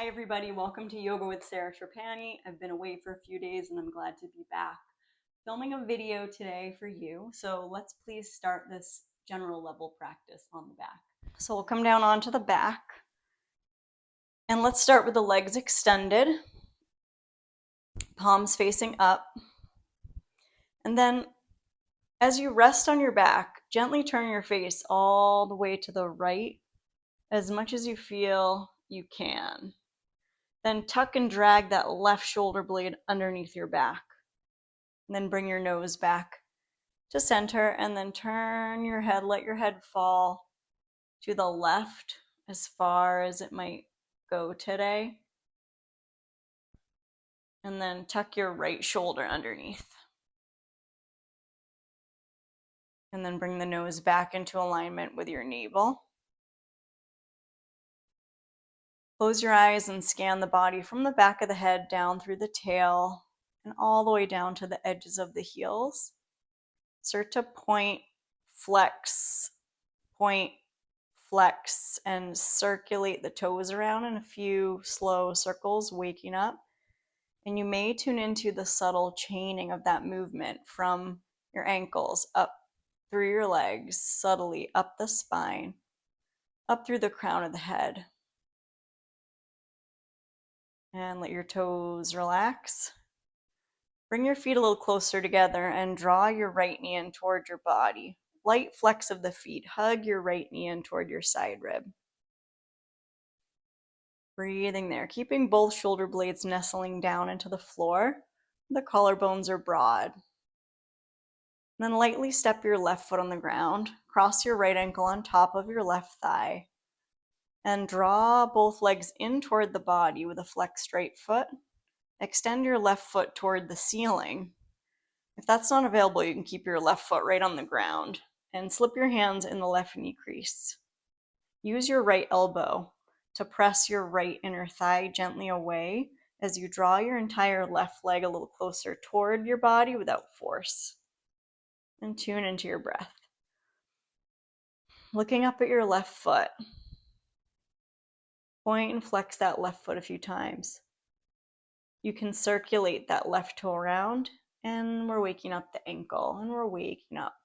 Hi everybody, welcome to Yoga with Sarah Trapani. I've been away for a few days and I'm glad to be back filming a video today for you. So let's please start this general level practice on the back. So we'll come down onto the back and let's start with the legs extended, palms facing up. And then as you rest on your back, gently turn your face all the way to the right as much as you feel you can. Then tuck and drag that left shoulder blade underneath your back. And then bring your nose back to center and then turn your head, let your head fall to the left as far as it might go today. And then tuck your right shoulder underneath. And then bring the nose back into alignment with your navel. Close your eyes and scan the body from the back of the head down through the tail and all the way down to the edges of the heels. Start to point, flex, and circulate the toes around in a few slow circles, waking up. And you may tune into the subtle chaining of that movement from your ankles up through your legs, subtly up the spine, up through the crown of the head. And let your toes relax. Bring your feet a little closer together and draw your right knee in toward your body. Light flex of the feet. Hug your right knee in toward your side rib. Breathing there, keeping both shoulder blades nestling down into the floor. The collarbones are broad. And then lightly step your left foot on the ground. Cross your right ankle on top of your left thigh. And draw both legs in toward the body with a flexed right foot. Extend your left foot toward the ceiling. If that's not available, you can keep your left foot right on the ground and slip your hands in the left knee crease. Use your right elbow to press your right inner thigh gently away as you draw your entire left leg a little closer toward your body without force. And tune into your breath. Looking up at your left foot. Point and flex that left foot a few times. You can circulate that left toe around, and we're waking up the ankle, and we're waking up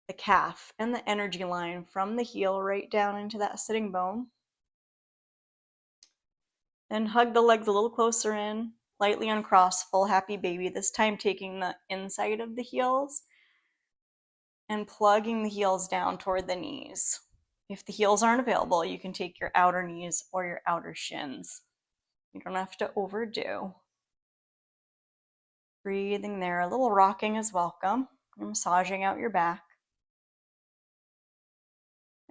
the calf and the energy line from the heel right down into that sitting bone. Then hug the legs a little closer in, lightly uncross, full happy baby, this time taking the inside of the heels and plugging the heels down toward the knees. If the heels aren't available, you can take your outer knees or your outer shins. You don't have to overdo. Breathing there, a little rocking is welcome. You're massaging out your back.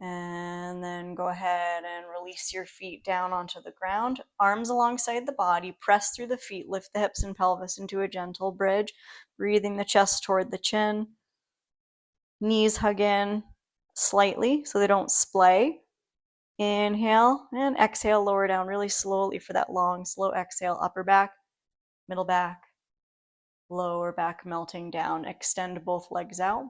And then go ahead and release your feet down onto the ground. Arms alongside the body, press through the feet, lift the hips and pelvis into a gentle bridge, breathing the chest toward the chin. Knees hug in slightly so they don't splay. Inhale and exhale, lower down really slowly for that long, slow exhale. Upper back, middle back, lower back melting down. Extend both legs out.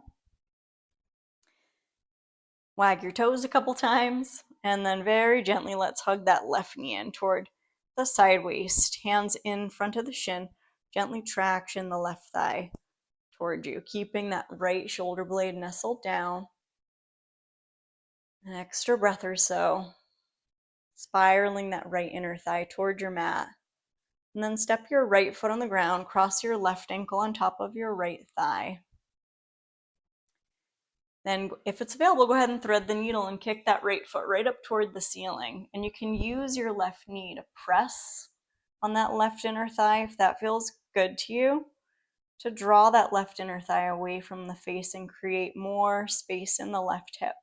Wag your toes a couple times, and then very gently let's hug that left knee in toward the side waist. Hands in front of the shin. Gently traction the left thigh toward you, keeping that right shoulder blade nestled down. An extra breath or so. Spiraling that right inner thigh toward your mat. And then step your right foot on the ground, cross your left ankle on top of your right thigh. Then if it's available, go ahead and thread the needle and kick that right foot right up toward the ceiling. And you can use your left knee to press on that left inner thigh if that feels good to you, to draw that left inner thigh away from the face and create more space in the left hip.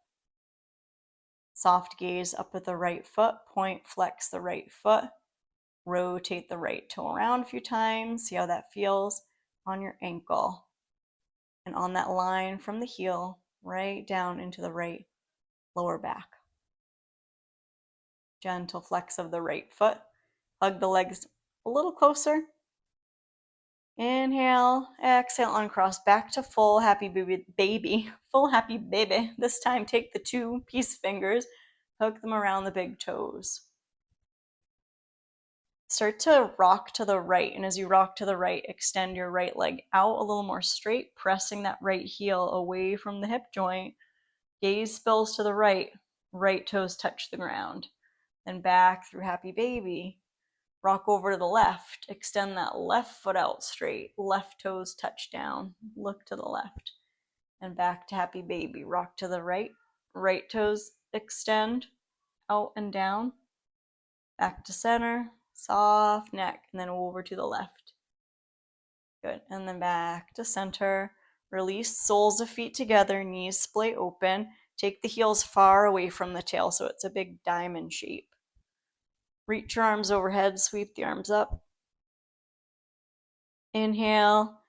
Soft gaze up at the right foot, point, flex the right foot, rotate the right toe around a few times, see how that feels on your ankle and on that line from the heel right down into the right lower back. Gentle flex of the right foot. Hug the legs a little closer. Inhale, exhale, uncross back to full happy baby. Full happy baby. This time take the two peace fingers, hook them around the big toes. Start to rock to the right, and as you rock to the right, extend your right leg out a little more straight, pressing that right heel away from the hip joint. Gaze spills to the right, right toes touch the ground. Then back through happy baby. Rock over to the left, extend that left foot out straight, left toes touch down, look to the left. And back to happy baby. Rock to the right, right toes extend out and down. Back to center, soft neck, and then over to the left. Good. And then back to center. Release soles of feet together, knees splay open. Take the heels far away from the tail so it's a big diamond shape. Reach your arms overhead, sweep the arms up. Inhale.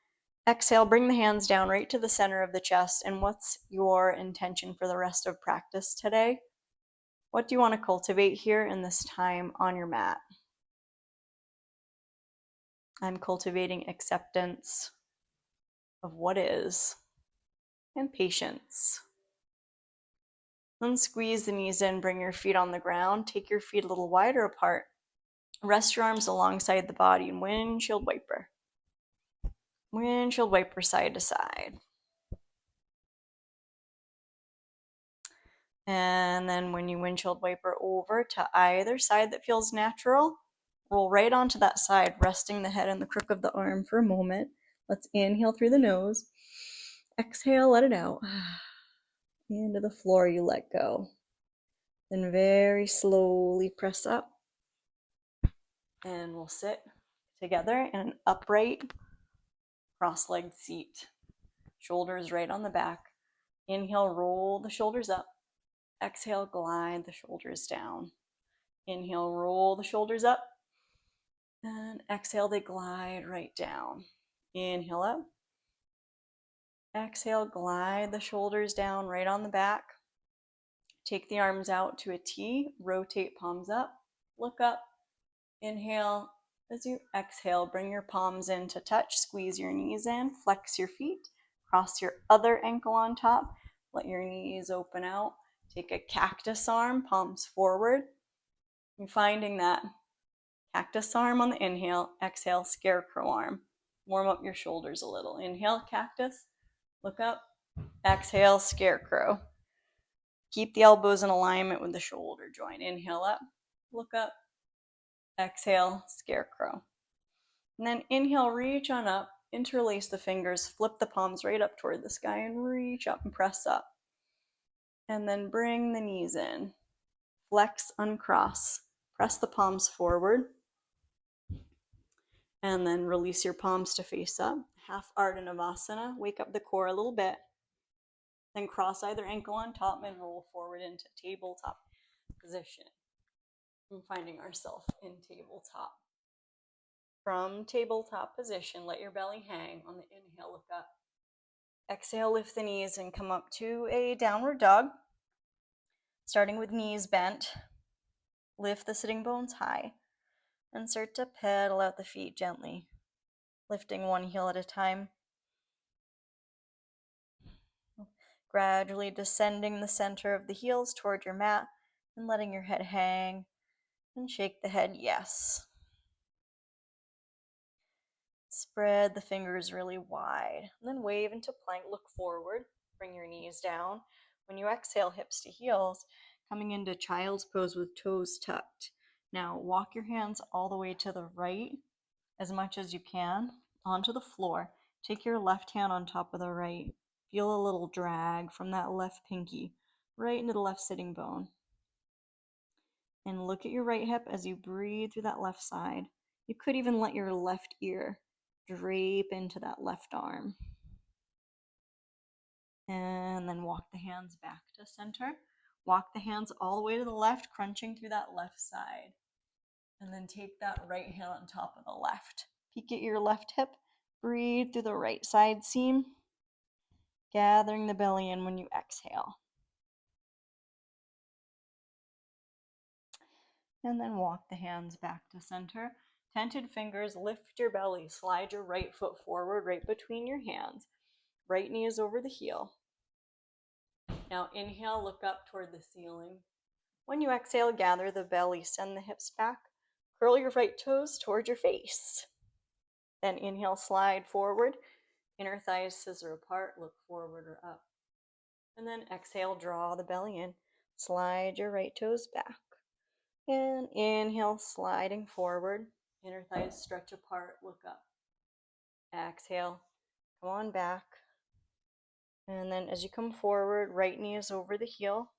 Exhale, bring the hands down right to the center of the chest. And what's your intention for the rest of practice today? What do you want to cultivate here in this time on your mat? I'm cultivating acceptance of what is and patience. Then squeeze the knees in, bring your feet on the ground, take your feet a little wider apart. Rest your arms alongside the body and windshield wiper. Windshield wiper side to side. And then when you windshield wiper over to either side that feels natural, roll right onto that side, resting the head in the crook of the arm for a moment. Let's inhale through the nose. Exhale, let it out. Into the floor, you let go. Then very slowly press up. And we'll sit together in an upright, cross-legged seat. Shoulders right on the back. Inhale, roll the shoulders up. Exhale, glide the shoulders down. Inhale, roll the shoulders up. And exhale, they glide right down. Inhale up. Exhale, glide the shoulders down right on the back. Take the arms out to a T. Rotate palms up. Look up. Inhale. As you exhale, bring your palms in to touch. Squeeze your knees in. Flex your feet. Cross your other ankle on top. Let your knees open out. Take a cactus arm, palms forward. You're finding that cactus arm on the inhale. Exhale, scarecrow arm. Warm up your shoulders a little. Inhale, cactus. Look up. Exhale, scarecrow. Keep the elbows in alignment with the shoulder joint. Inhale up. Look up. Exhale, scarecrow. And then inhale, reach on up. Interlace the fingers. Flip the palms right up toward the sky and reach up and press up. And then bring the knees in. Flex, uncross. Press the palms forward. And then release your palms to face up. Half Ardhanavasana. Wake up the core a little bit. Then cross either ankle on top and roll forward into tabletop position. I'm finding ourselves in tabletop. From tabletop position, let your belly hang. On the inhale, look up. Exhale, lift the knees and come up to a downward dog. Starting with knees bent. Lift the sitting bones high. And start to pedal out the feet gently. Lifting one heel at a time. Gradually descending the center of the heels toward your mat and letting your head hang and shake the head yes. Spread the fingers really wide and then wave into plank. Look forward, bring your knees down. When you exhale, hips to heels, coming into child's pose with toes tucked. Now walk your hands all the way to the right as much as you can onto the floor. Take your left hand on top of the right. Feel a little drag from that left pinky right into the left sitting bone. And look at your right hip as you breathe through that left side. You could even let your left ear drape into that left arm. And then walk the hands back to center. Walk the hands all the way to the left, crunching through that left side. And then take that right hand on top of the left. Peek at your left hip. Breathe through the right side seam. Gathering the belly in when you exhale. And then walk the hands back to center. Tented fingers, lift your belly. Slide your right foot forward right between your hands. Right knee is over the heel. Now inhale, look up toward the ceiling. When you exhale, gather the belly. Send the hips back. Curl your right toes toward your face. Then inhale, slide forward. Inner thighs scissor apart, look forward or up. And then exhale, draw the belly in. Slide your right toes back. And inhale, sliding forward. Inner thighs stretch apart, look up. Exhale, come on back. And then as you come forward, right knee is over the heel.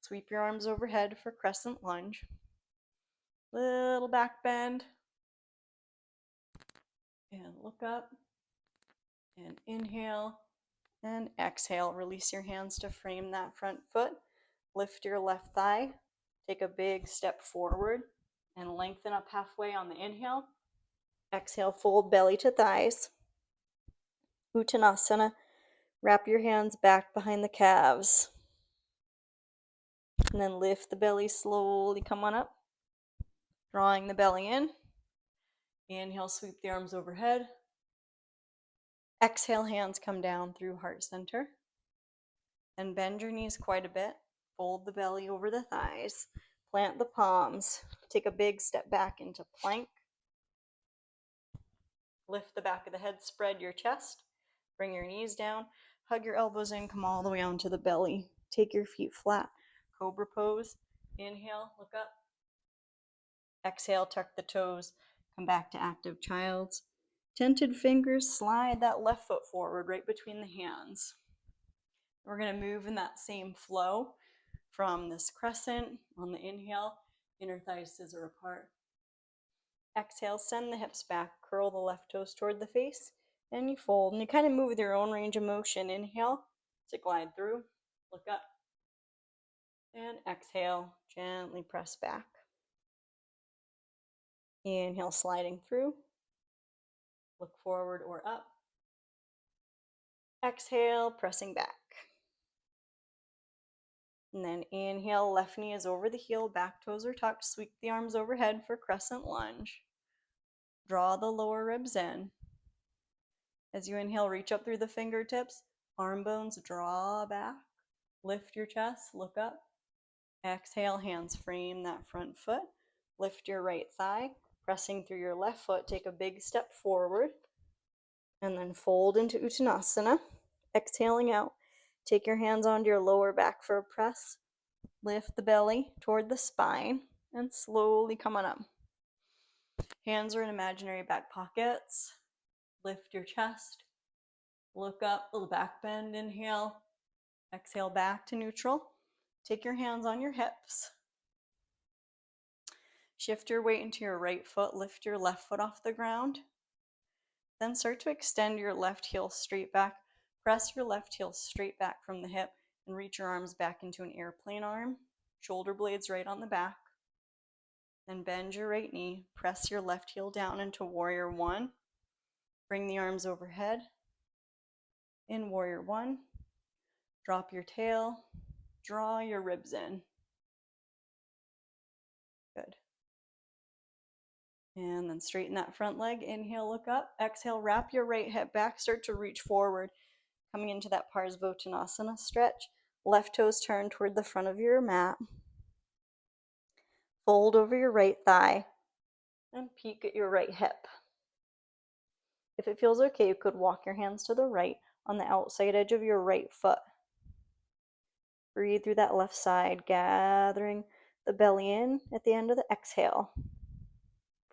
Sweep your arms overhead for crescent lunge. Little back bend. And look up. And inhale. And exhale. Release your hands to frame that front foot. Lift your left thigh. Take a big step forward and lengthen up halfway on the inhale. Exhale, fold belly to thighs. Uttanasana. Wrap your hands back behind the calves. And then lift the belly slowly, come on up. Drawing the belly in. Inhale, sweep the arms overhead. Exhale, hands come down through heart center. And bend your knees quite a bit. Fold the belly over the thighs. Plant the palms. Take a big step back into plank. Lift the back of the head, spread your chest. Bring your knees down. Hug your elbows in, come all the way onto the belly. Take your feet flat. Cobra pose. Inhale, look up. Exhale, tuck the toes. Come back to active child's. Tented fingers, slide that left foot forward right between the hands. We're going to move in that same flow from this crescent on the inhale. Inner thighs scissor apart. Exhale, send the hips back. Curl the left toes toward the face. And you fold. And you kind of move with your own range of motion. Inhale to glide through. Look up. And exhale, gently press back. Inhale, sliding through. Look forward or up. Exhale, pressing back. And then inhale, left knee is over the heel, back toes are tucked. Sweep the arms overhead for crescent lunge. Draw the lower ribs in. As you inhale, reach up through the fingertips. Arm bones draw back. Lift your chest, look up. Exhale, hands frame that front foot. Lift your right thigh. Pressing through your left foot, take a big step forward. And then fold into Uttanasana. Exhaling out. Take your hands onto your lower back for a press. Lift the belly toward the spine and slowly come on up. Hands are in imaginary back pockets. Lift your chest. Look up, little back bend, inhale. Exhale back to neutral. Take your hands on your hips. Shift your weight into your right foot. Lift your left foot off the ground. Then start to extend your left heel straight back. Press your left heel straight back from the hip and reach your arms back into an airplane arm. Shoulder blades right on the back. Then bend your right knee. Press your left heel down into warrior one. Bring the arms overhead. In warrior one. Drop your tail. Draw your ribs in. Good. And then straighten that front leg. Inhale, look up. Exhale, wrap your right hip back. Start to reach forward. Coming into that Parsvottanasana stretch. Left toes turn toward the front of your mat. Fold over your right thigh. And peek at your right hip. If it feels okay, you could walk your hands to the right on the outside edge of your right foot. Breathe through that left side, gathering the belly in at the end of the exhale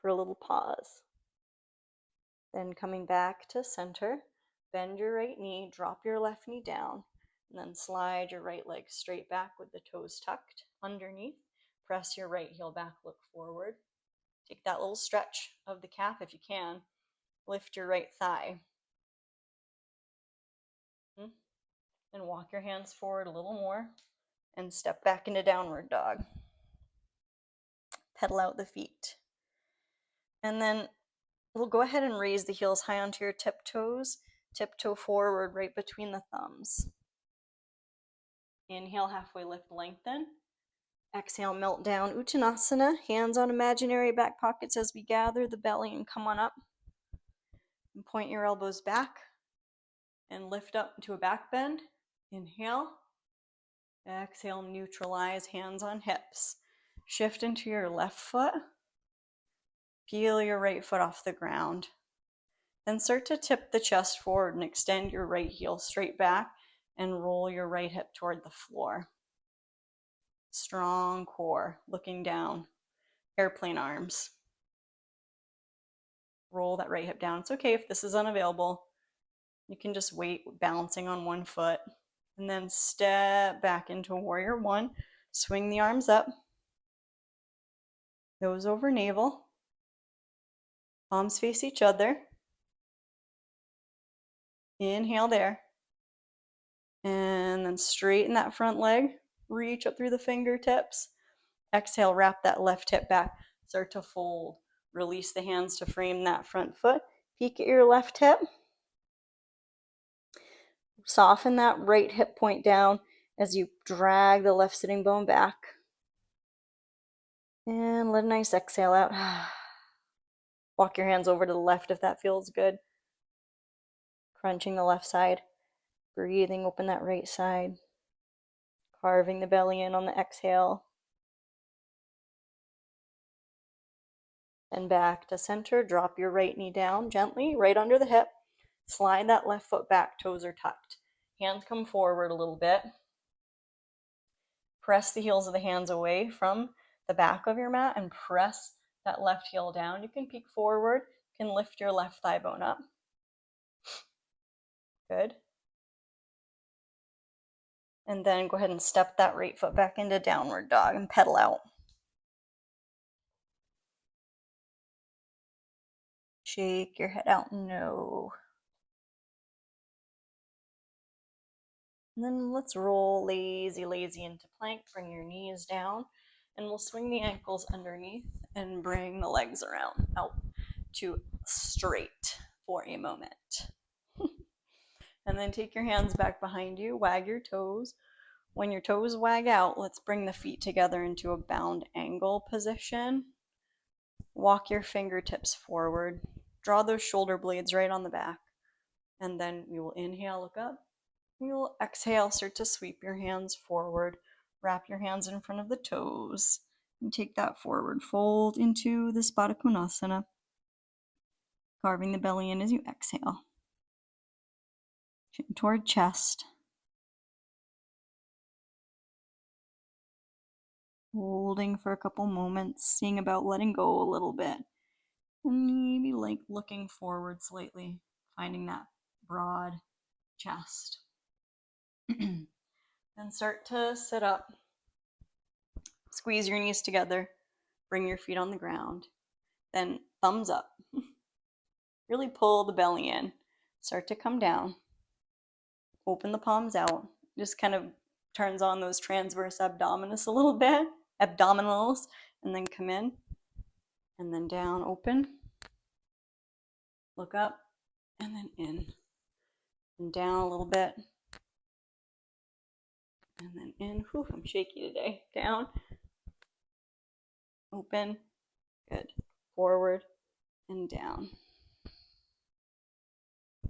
for a little pause. Then coming back to center, bend your right knee, drop your left knee down, and then slide your right leg straight back with the toes tucked underneath. Press your right heel back, look forward. Take that little stretch of the calf if you can. Lift your right thigh. And walk your hands forward a little more and step back into downward dog. Pedal out the feet. And then we'll go ahead and raise the heels high onto your tiptoes. Tiptoe forward right between the thumbs. Inhale, halfway lift, lengthen. Exhale, melt down. Uttanasana, hands on imaginary back pockets as we gather the belly and come on up. And point your elbows back and lift up to a back bend. Inhale. Exhale, neutralize, hands on hips. Shift into your left foot. Peel your right foot off the ground. Then start to tip the chest forward and extend your right heel straight back and roll your right hip toward the floor. Strong core, looking down. Airplane arms. Roll that right hip down. It's okay if this is unavailable. You can just wait, balancing on one foot. And then step back into warrior one. Swing the arms up. Nose over navel. Palms face each other. Inhale there. And then straighten that front leg. Reach up through the fingertips. Exhale, wrap that left hip back. Start to fold. Release the hands to frame that front foot. Peek at your left hip. Soften that right hip point down as you drag the left sitting bone back. And let a nice exhale out. Walk your hands over to the left if that feels good. Crunching the left side. Breathing, open that right side. Carving the belly in on the exhale. And back to center. Drop your right knee down gently, right under the hip. Slide that left foot back, toes are tucked. Hands come forward a little bit. Press the heels of the hands away from the back of your mat and press that left heel down. You can peek forward, you can lift your left thigh bone up. Good. And then go ahead and step that right foot back into downward dog and pedal out. Shake your head out, no. And then let's roll lazy into plank. Bring your knees down and we'll swing the ankles underneath and bring the legs around out to straight for a moment. And then take your hands back behind you, wag your toes. When your toes wag out, let's bring the feet together into a bound angle position. Walk your fingertips forward. Draw those shoulder blades right on the back. And then we will inhale, look up. We will exhale, start to sweep your hands forward. Wrap your hands in front of the toes. And take that forward fold into the Baddha Konasana. Carving the belly in as you exhale. Chin toward chest. Holding for a couple moments, seeing about letting go a little bit. And maybe like looking forward slightly, finding that broad chest. Then start to sit up. Squeeze your knees together. Bring your feet on the ground. Then thumbs up. Really pull the belly in. Start to come down. Open the palms out. Just kind of turns on those transverse abdominis a little bit. Abdominals. And then come in. And then down, open. Look up. And then in. And down a little bit. And then in. Whew, I'm shaky today. Down. Open. Good. Forward and down.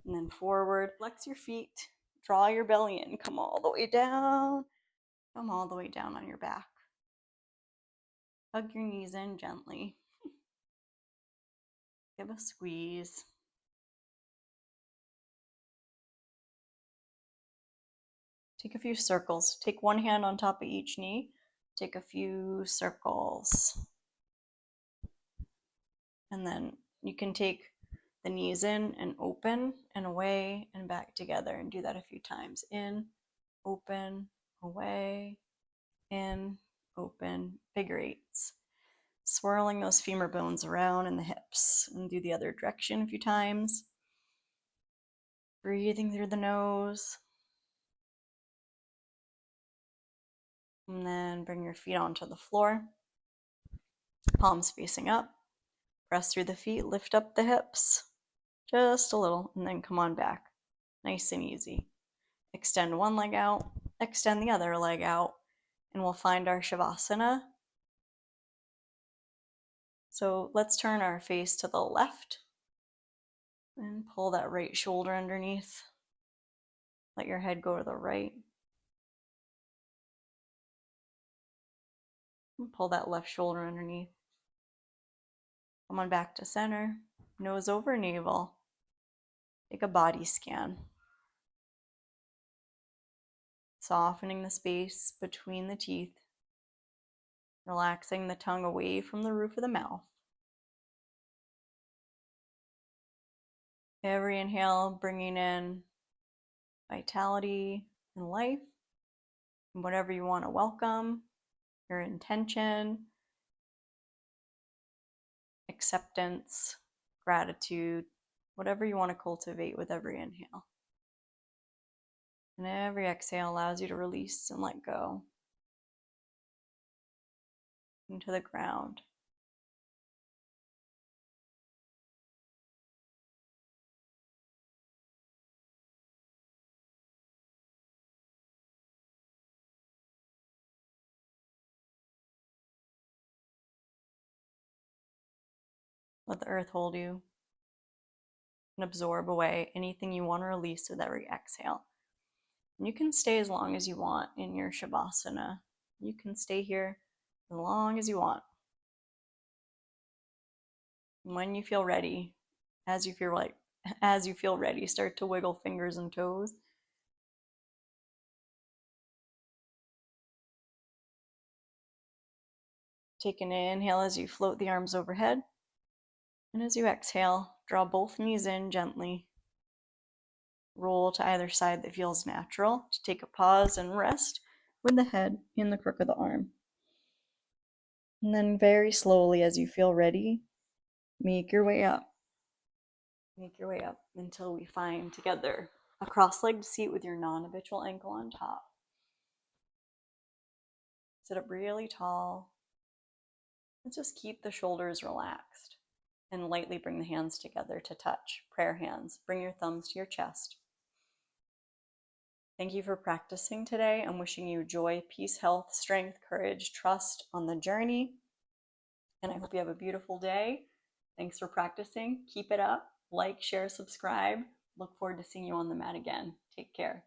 And then forward. Flex your feet. Draw your belly in. Come all the way down. Come all the way down on your back. Hug your knees in gently. Give a squeeze. Take a few circles. Take one hand on top of each knee. Take a few circles. And then you can take the knees in and open and away and back together and do that a few times. In, open, away, in, open, figure eights. Swirling those femur bones around in the hips and do the other direction a few times. Breathing through the nose. And then bring your feet onto the floor. Palms facing up. Press through the feet, lift up the hips. Just a little, and then come on back. Nice and easy. Extend one leg out, extend the other leg out, and we'll find our Shavasana. So let's turn our face to the left and pull that right shoulder underneath. Let your head go to the right. And pull that left shoulder underneath. Come on back to center, nose over navel. Take a body scan, softening the space between the teeth, relaxing the tongue away from the roof of the mouth. Every inhale, bringing in vitality and life, and whatever you want to welcome, your intention, acceptance, gratitude, whatever you want to cultivate with every inhale. And every exhale allows you to release and let go into the ground. Let the earth hold you and absorb away anything you want to release with every exhale. And you can stay as long as you want in your Shavasana. You can stay here as long as you want. And when you feel ready, as you feel ready, start to wiggle fingers and toes. Take an inhale as you float the arms overhead. And as you exhale, draw both knees in gently. Roll to either side that feels natural. To take a pause and rest with the head in the crook of the arm. And then very slowly, as you feel ready, make your way up. Make your way up until we find together a cross-legged seat with your non-habitual ankle on top. Sit up really tall. And just keep the shoulders relaxed. And lightly bring the hands together to touch. Prayer hands. Bring your thumbs to your chest. Thank you for practicing today. I'm wishing you joy, peace, health, strength, courage, trust on the journey. And I hope you have a beautiful day. Thanks for practicing. Keep it up. Like, share, subscribe. Look forward to seeing you on the mat again. Take care.